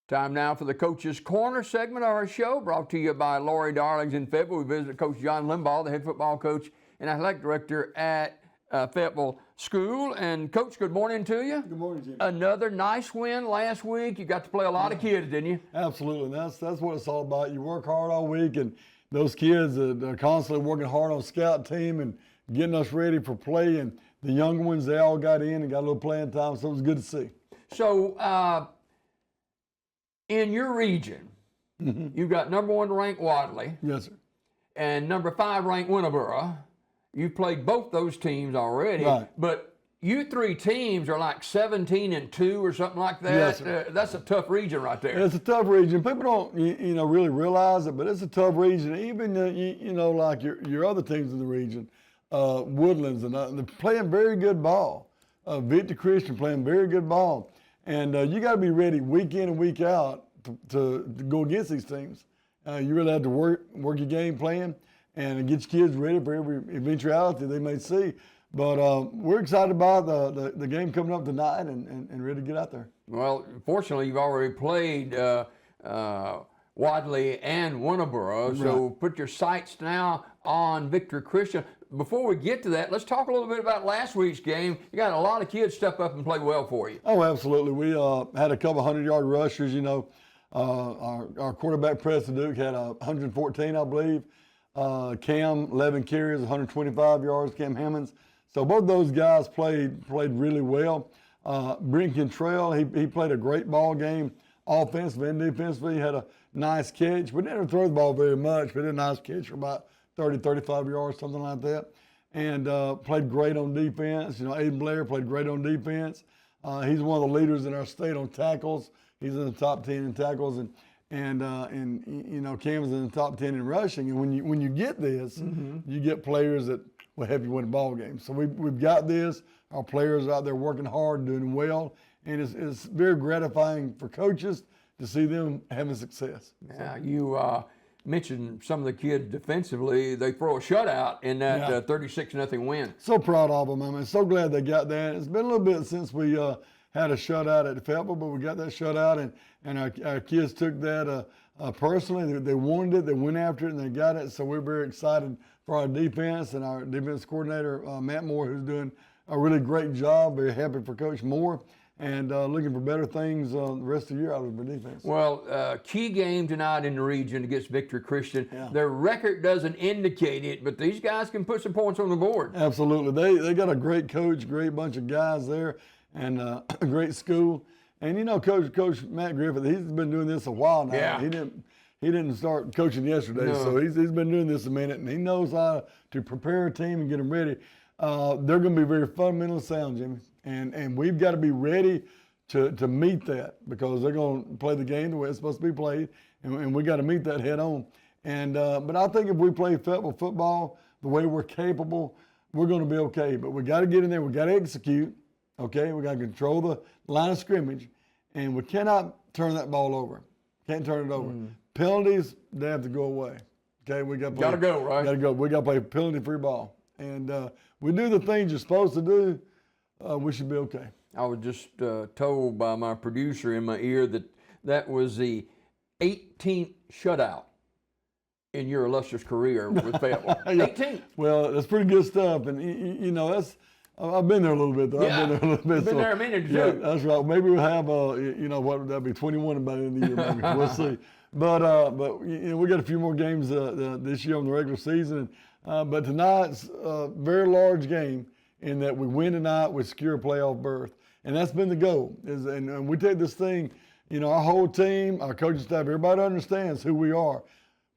Time now for the Coach's Corner segment of our show, brought to you by Lori Darlings in Fayetteville. We visit Coach John Limbaugh, the head football coach and athletic director at Fayetteville School. And Coach, good morning to you. Good morning, Jimmy. Another nice win last week. You got to play a lot of kids, didn't you? Absolutely. That's what it's all about. You work hard all week, and those kids are constantly working hard on scout team and getting us ready for play. And the young ones, they all got in and got a little playing time, so it was good to see. So, in your region, you've got number 1 ranked Wadley. Yes, sir. And number 5 ranked Limbaugh. You've played both those teams already. Right. But you 3 teams are like 17-2 or something like that. Yes, sir. That's a tough region right there. It's a tough region. People don't, really realize it, but it's a tough region. Even, like your other teams in the region, Woodlands, and they're playing very good ball. Victor Christian playing very good ball. And you got to be ready week in and week out to go against these teams. You really have to work your game plan and get your kids ready for every eventuality they may see. But we're excited about the game coming up tonight and ready to get out there. Well, fortunately, you've already played Wadley and Limbaugh, so Right. put your sights now on Victor Christian. Before we get to that, let's talk a little bit about last week's game. You got a lot of kids step up and play well for you. Oh, absolutely. We had a couple 100-yard rushers. Our quarterback, Preston Duke, had 114, I believe. Cam, 11 carries, 125 yards, Cam Hammonds. So both those guys played really well. Brent Cantrell, he played a great ball game offensively and defensively. He had a nice catch. We didn't throw the ball very much, but he had a nice catch for about 30, 35 yards, something like that. And played great on defense. Aiden Blair played great on defense. He's one of the leaders in our state on tackles. He's in the top 10 in tackles, and Cam's in the top 10 in rushing. And when you get this, you get players that will help you win ball games. So we've got this. Our players out there working hard, doing well, and it's very gratifying for coaches to see them having success. Yeah, you mentioned some of the kids defensively. They throw a shutout in that 36-0 win. So proud of them. So glad they got that. It's been a little bit since we had a shutout at Fayetteville, but we got that shutout, and our kids took that personally. They wanted it, they went after it, and they got it. So we're very excited for our defense and our defense coordinator, Matt Moore, who's doing a really great job. Very happy for Coach Moore, and looking for better things the rest of the year out of the defense. Well, key game tonight in the region against Victor Christian. Yeah. Their record doesn't indicate it, but these guys can put some points on the board. Absolutely. They got a great coach, great bunch of guys there, and a great school. And Coach Matt Griffith, he's been doing this a while now. Yeah. He didn't start coaching yesterday, No. so he's been doing this a minute, and he knows how to prepare a team and get them ready. They're going to be very fundamentally sound, Jimmy, and we've got to be ready to meet that, because they're going to play the game the way it's supposed to be played, and we got to meet that head on. And but I think if we play Fayetteville football the way we're capable, we're going to be okay. But we got to get in there, we got to execute. Okay, we got to control the line of scrimmage, and we cannot turn that ball over. Can't turn it over. Penalties, they have to go away. Okay, we got to go, right? Got to go. We got to play penalty-free ball, and we do the things you're supposed to do. We should be okay. I was just told by my producer in my ear that was the 18th shutout in your illustrious career with Fayetteville. 18th. Well, that's pretty good stuff, and that's. I've been there a little bit, though. Yeah. I've been there a little bit. You've been there a minute or two. Yeah, that's right. Maybe we'll have, what would that be, 21 by the end of the year, maybe. We'll see. But we got a few more games this year on the regular season. But tonight's a very large game in that we win tonight, we secure a playoff berth. And that's been the goal. And we take this thing, our whole team, our coaching staff, everybody understands who we are.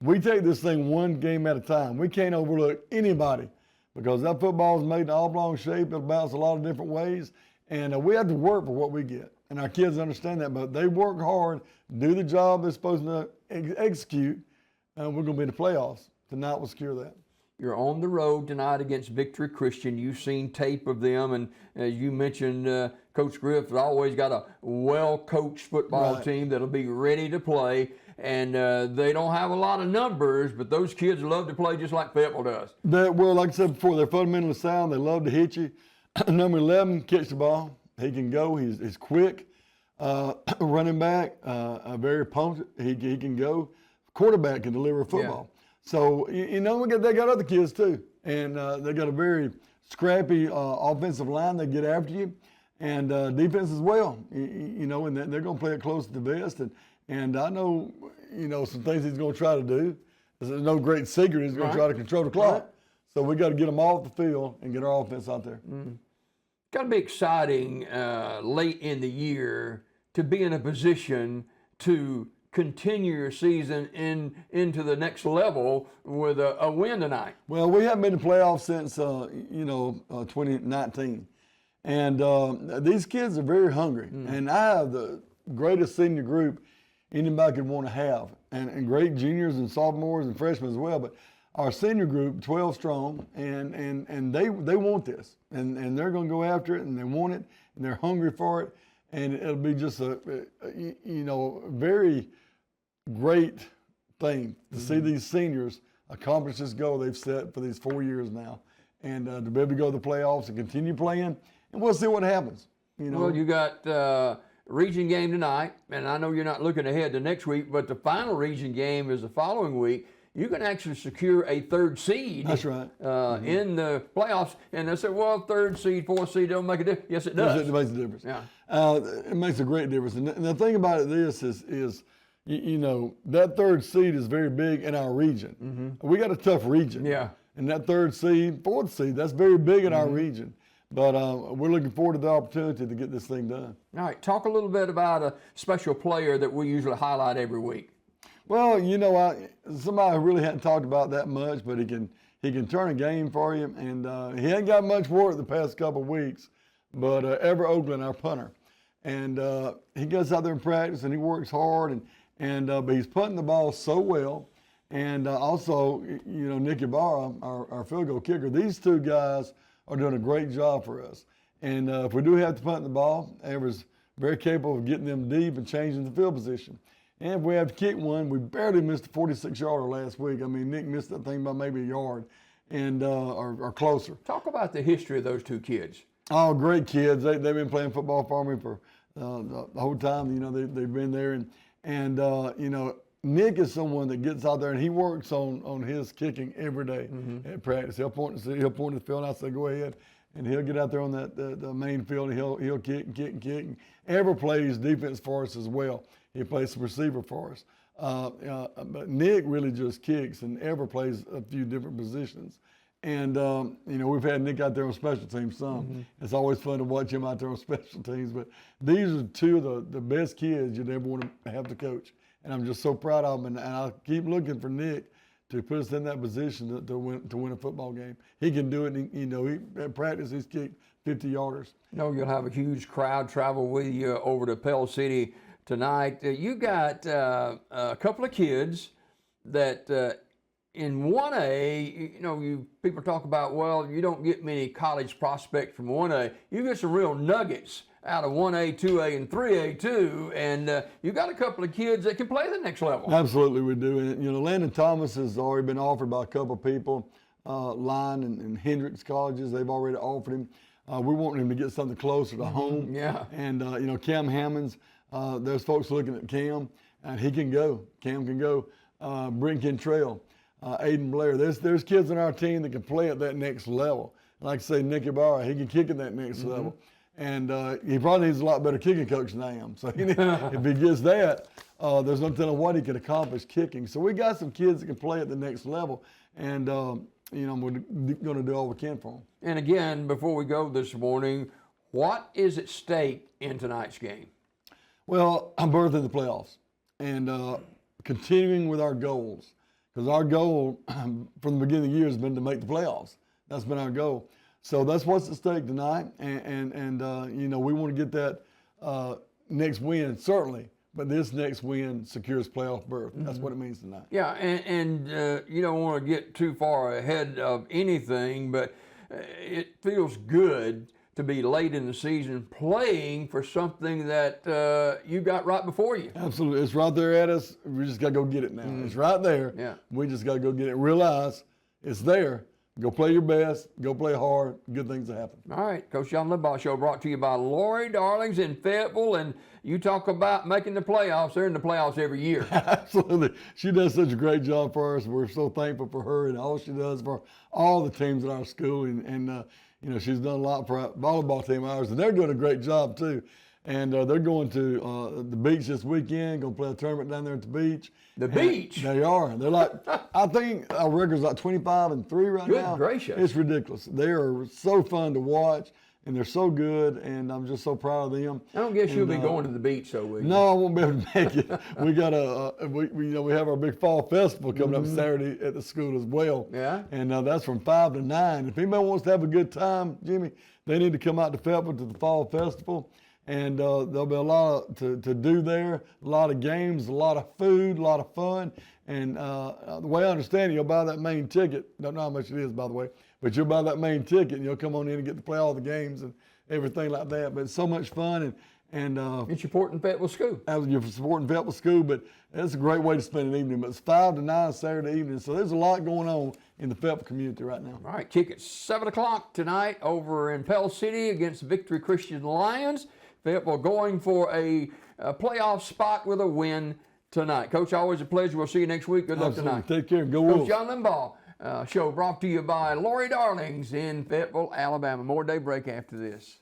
We take this thing one game at a time. We can't overlook anybody, because that football is made in oblong shape. It'll bounce a lot of different ways, and we have to work for what we get. And our kids understand that, but they work hard, do the job they're supposed to execute, and we're going to be in the playoffs. Tonight we'll secure that. You're on the road tonight against Victory Christian. You've seen tape of them, and as you mentioned, Coach Griffith always got a well-coached football team that'll be ready to play. And they don't have a lot of numbers, but those kids love to play just like Fayetteville does. Well, like I said before, they're fundamentally sound. They love to hit you. Number 11, catch the ball. He can go. He's quick. running back, very potent. He can go. Quarterback can deliver football. Yeah. So, you know, they got other kids too. And they got a very scrappy offensive line. They get after you. And defense as well, you know, and they're going to play it close to the vest. And I know, you know, some things he's going to try to do. There's no great secret. He's going to try to control the clock. Right. So we got to get them off the field and get our offense out there. Got to be exciting late in the year to be in a position to continue your season into the next level with a win tonight. Well, we haven't been in the playoffs since 2019. And these kids are very hungry. And I have the greatest senior group anybody could want to have, and great juniors and sophomores and freshmen as well. But our senior group, 12 strong, and they want this, and they're going to go after it, and they want it, and they're hungry for it, and it'll be just a very great thing to see these seniors accomplish this goal they've set for these 4 years now, and to be able to go to the playoffs and continue playing. And we'll see what happens. You know? Well, you got region game tonight, and I know you're not looking ahead to next week, but the final region game is the following week. You can actually secure a third seed. That's right. In the playoffs. And they say, well, third seed, fourth seed don't make a difference. Yes, it does. It makes a difference. Yeah. It makes a great difference. And the thing about it is you know, that third seed is very big in our region. We got a tough region. Yeah. And that third seed, fourth seed, that's very big in our region. But we're looking forward to the opportunity to get this thing done. All right, talk a little bit about a special player that we usually highlight every week. Well, you know, somebody who really hadn't talked about that much, but he can turn a game for you, and he hadn't got much work the past couple of weeks. But Ever Oakland, our punter, and he goes out there and practice, and he works hard, but he's punting the ball so well. And also, you know, Nick Ibarra, our field goal kicker. These two guys are doing a great job for us. And if we do have to punt the ball, Ever's very capable of getting them deep and changing the field position. And if we have to kick one, we barely missed a 46-yarder last week. I mean, Nick missed that thing by maybe a yard and or closer. Talk about the history of those two kids. Oh, great kids. They've been playing football for me for the whole time. You know, they've been there. And you know, Nick is someone that gets out there and he works on his kicking every day at practice. He'll point to the field and I say, go ahead. And he'll get out there on the main field and he'll kick and kick and kick. And Ever plays defense for us as well. He plays some receiver for us. But Nick really just kicks, and Ever plays a few different positions. And, you know, we've had Nick out there on special teams some. It's always fun to watch him out there on special teams. But these are two of the best kids you'd ever want to have to coach. And I'm just so proud of them. And I keep looking for Nick to put us in that position to win a football game. He can do it. And, you know, at practice, he's kicked 50-yarders. You know, you'll have a huge crowd travel with you over to Pell City tonight. You got a couple of kids that in 1A, you know, people talk about, well, you don't get many college prospects from 1A. You get some real nuggets out of 1A, 2A, and 3A too, and you got a couple of kids that can play the next level. Absolutely, we do. And, you know, Landon Thomas has already been offered by a couple of people, Line and Hendrix colleges. They've already offered him. We want him to get something closer to home. Yeah. And, you know, Cam Hammonds, there's folks looking at Cam, and he can go. Cam can go. Brent Cantrell, Aiden Blair. There's kids on our team that can play at that next level. Like I say, Nick Ibarra, he can kick at that next level. And he probably needs a lot better kicking coach than I am. So if he gets that, there's no telling what he can accomplish kicking. So we got some kids that can play at the next level. And, you know, we're going to do all we can for them. And again, before we go this morning, what is at stake in tonight's game? Well, I'm birthing the playoffs and continuing with our goals. Because our goal from the beginning of the year has been to make the playoffs. That's been our goal. So that's what's at stake tonight. And you know, we want to get that next win, certainly. But this next win secures playoff berth. That's what it means tonight. Yeah, and you don't want to get too far ahead of anything, but it feels good to be late in the season playing for something that you got right before you. Absolutely. It's right there at us. We just got to go get it now. It's right there. Yeah. We just got to go get it. Realize it's there, Go play your best. Go play hard. Good things will happen. All right, Coach John Limbaugh Show brought to you by Lori Darlings in Fayetteville, and you talk about making the playoffs. They're in the playoffs every year. Absolutely. She does such a great job for us. We're so thankful for her and all she does for all the teams at our school. And she's done a lot for our volleyball team of ours, and they're doing a great job too. And they're going to the beach this weekend, going to play a tournament down there at the beach. The beach? They are. They're like, I think our record's like 25-3 right now. Good gracious. It's ridiculous. They are so fun to watch, and they're so good, and I'm just so proud of them. I don't guess you'll be going to the beach, so will you? No, I won't be able to make it. We got we have our big fall festival coming up Saturday at the school as well. Yeah. And that's from 5 to 9. If anybody wants to have a good time, Jimmy, they need to come out to Fayetteville to the fall festival. And there'll be a lot to do there, a lot of games, a lot of food, a lot of fun. And the way I understand it, you'll buy that main ticket. Don't know how much it is, by the way, but you'll buy that main ticket and you'll come on in and get to play all the games and everything like that. But it's so much fun. And you're supporting Fayetteville School. You're supporting Fayetteville School, but it's a great way to spend an evening. But it's 5 to 9 Saturday evening, so there's a lot going on in the Fayetteville community right now. All right, kick at 7 o'clock tonight over in Pell City against Victory Christian Lions. Fayetteville going for a playoff spot with a win tonight. Coach, always a pleasure. We'll see you next week. Good luck tonight. Take care. Go Coach Wolves. John Limbaugh Show brought to you by Lori Darlings in Fayetteville, Alabama. More daybreak after this.